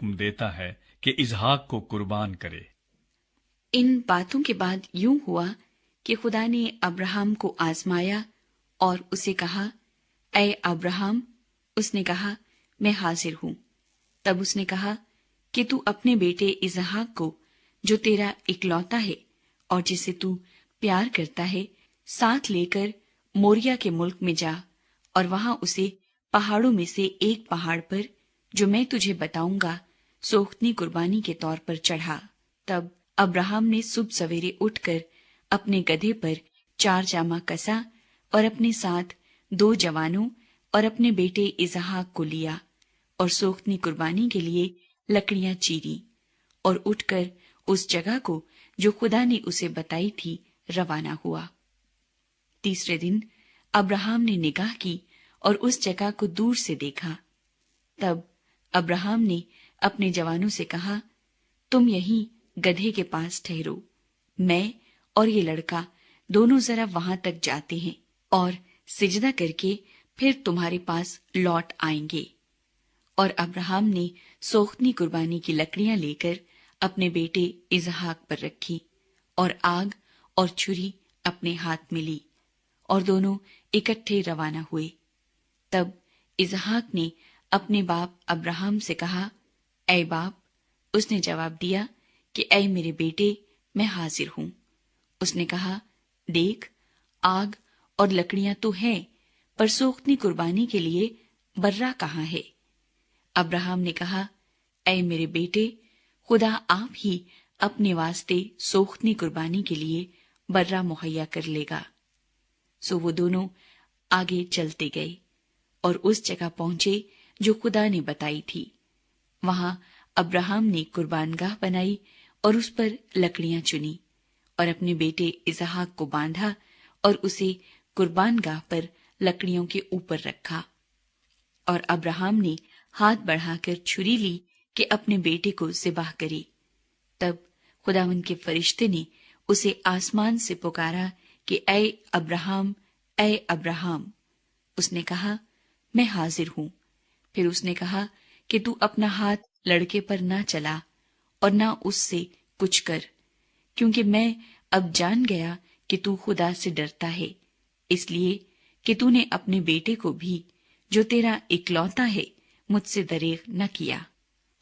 حکم دیتا ہے کہ اسحاق کو قربان کرے۔ ان باتوں کے بعد یوں ہوا کہ خدا نے ابراہم کو آزمایا اور اسے کہا، اے ابراہم۔ اس نے کہا، میں حاضر ہوں۔ تب اس نے کہا کہ تو اپنے بیٹے اسحاق کو، جو تیرا اکلوتا ہے اور جسے تو پیار کرتا ہے، ساتھ لے کر موریا کے ملک میں جا، اور وہاں اسے پہاڑوں میں سے ایک پہاڑ پر، جو میں تجھے بتاؤں گا، سوختنی قربانی کے طور پر چڑھا۔ تب ابراہم نے صبح سویرے اٹھ کر اپنے گدھے پر 4 جامہ کسا اور اپنے ساتھ 2 جوانوں اور اپنے بیٹے اسحاق کو لیا، اور سوختنی قربانی کے لیے لکڑیاں چیری، اور اٹھ کر اس جگہ کو جو خدا نے اسے بتائی تھی روانہ ہوا۔ تیسرے دن ابراہم نے نگاہ کی اور اس جگہ کو دور سے دیکھا۔ تب ابراہم نے اپنے جوانوں سے کہا، تم یہیں گدھے کے پاس ٹھہرو، میں اور یہ لڑکا دونوں ذرا وہاں تک جاتے ہیں، اور سجدہ کر کے پھر تمہارے پاس لوٹ آئیں گے۔ اور ابراہم نے سوختنی قربانی کی لکڑیاں لے کر اپنے بیٹے اسحاق پر رکھی، اور آگ اور چھری اپنے ہاتھ میں لی، اور دونوں اکٹھے روانہ ہوئے۔ تب اسحاق نے اپنے باپ ابراہم سے کہا، اے باپ۔ اس نے جواب دیا کہ اے میرے بیٹے، میں حاضر ہوں۔ اس نے کہا، دیکھ، آگ اور لکڑیاں تو ہیں، پر سوختنی قربانی کے لیے برہ کہاں ہے؟ ابراہم نے کہا، اے میرے بیٹے، خدا آپ ہی اپنے واسطے سوختنی قربانی کے لیے برہ مہیا کر لے گا۔ سو وہ دونوں آگے چلتے گئے اور اس جگہ پہنچے جو خدا نے بتائی تھی۔ وہاں ابراہم نے قربان گاہ بنائی اور اس پر لکڑیاں چنی، اور اپنے بیٹے اسحاق کو باندھا اور اسے قربان گاہ پر لکڑیوں کے اوپر رکھا۔ اور ابراہم نے ہاتھ بڑھا کر چھری لی کہ اپنے بیٹے کو ذبح کرے۔ تب خداوند کے فرشتے نے اسے آسمان سے پکارا کہ اے ابراہم، اے ابراہم۔ اس نے کہا، میں حاضر ہوں۔ پھر اس نے کہا کہ تو اپنا ہاتھ لڑکے پر نہ چلا اور نہ اس سے کچھ کر، کیونکہ میں اب جان گیا کہ تو خدا سے ڈرتا ہے، اس لیے کہ تو نے اپنے بیٹے کو بھی، جو تیرا اکلوتا ہے، مجھ سے دریغ نہ کیا۔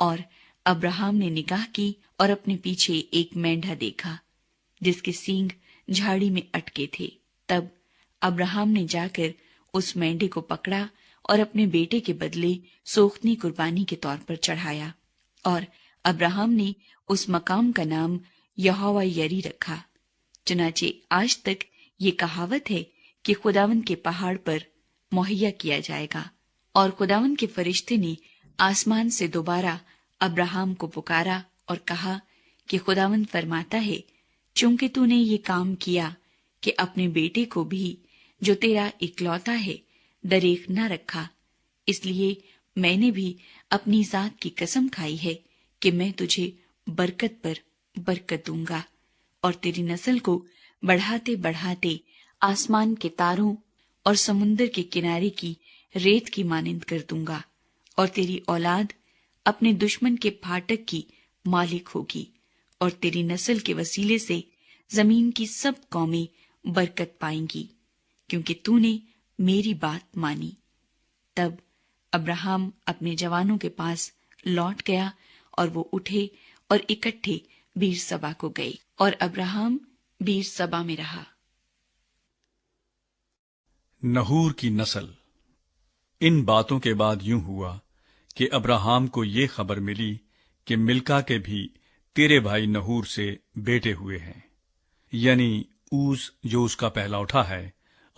اور ابراہم نے نگاہ کی اور اپنے پیچھے ایک مینڈھا دیکھا جس کے سینگ جھاڑی میں اٹکے تھے۔ تب ابراہم نے جا کر اس مینڈھے کو پکڑا اور اپنے بیٹے کے بدلے سوختنی قربانی کے طور پر چڑھایا، اور ابراہم نے اس مقام کا نام یہوہ یری رکھا۔ چنانچہ آج تک یہ کہاوت ہے کہ خداوند کے پہاڑ پر مہیا کیا جائے گا۔ اور خداوند کے فرشتے نے آسمان سے دوبارہ ابراہم کو پکارا اور کہا کہ خداوند فرماتا ہے، چونکہ تو نے یہ کام کیا کہ اپنے بیٹے کو بھی، جو تیرا اکلوتا ہے، دریغ نہ رکھا، اس لیے میں نے بھی اپنی ذات کی قسم کھائی ہے کہ میں تجھے برکت پر برکت دوں گا، اور تیری نسل کو بڑھاتے بڑھاتے آسمان کے تاروں اور سمندر کے کنارے کی ریت کی مانند کر دوں گا، اور تیری اولاد اپنے دشمن کے پھاٹک کی مالک ہوگی، اور تیری نسل کے وسیلے سے زمین کی سب قومیں برکت پائیں گی، کیونکہ تو نے میری بات مانی۔ تب ابراہم اپنے جوانوں کے پاس لوٹ گیا، اور وہ اٹھے اور اکٹھے بیر سبا کو گئے، اور ابراہم بیر سبا میں رہا۔ نحور کی نسل۔ ان باتوں کے بعد یوں ہوا کہ ابراہم کو یہ خبر ملی کہ ملکا کے بھی تیرے بھائی نحور سے بیٹے ہوئے ہیں، یعنی اوز جو اس کا پہلا اٹھا ہے،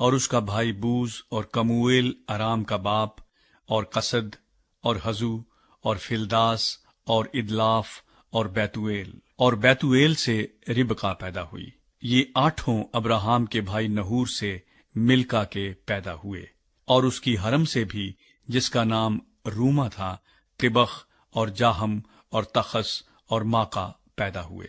اور اس کا بھائی بوز، اور کمویل ارام کا باپ، اور قصد، اور حزو، اور فلداس، اور ادلاف، اور بیتویل سے ربقا پیدا ہوئی۔ یہ 8 ابراہم کے بھائی نحور سے ملکا کے پیدا ہوئے، اور اس کی حرم سے بھی، جس کا نام روما تھا، تبخ اور جاہم اور تخس اور ماقا پیدا ہوئے۔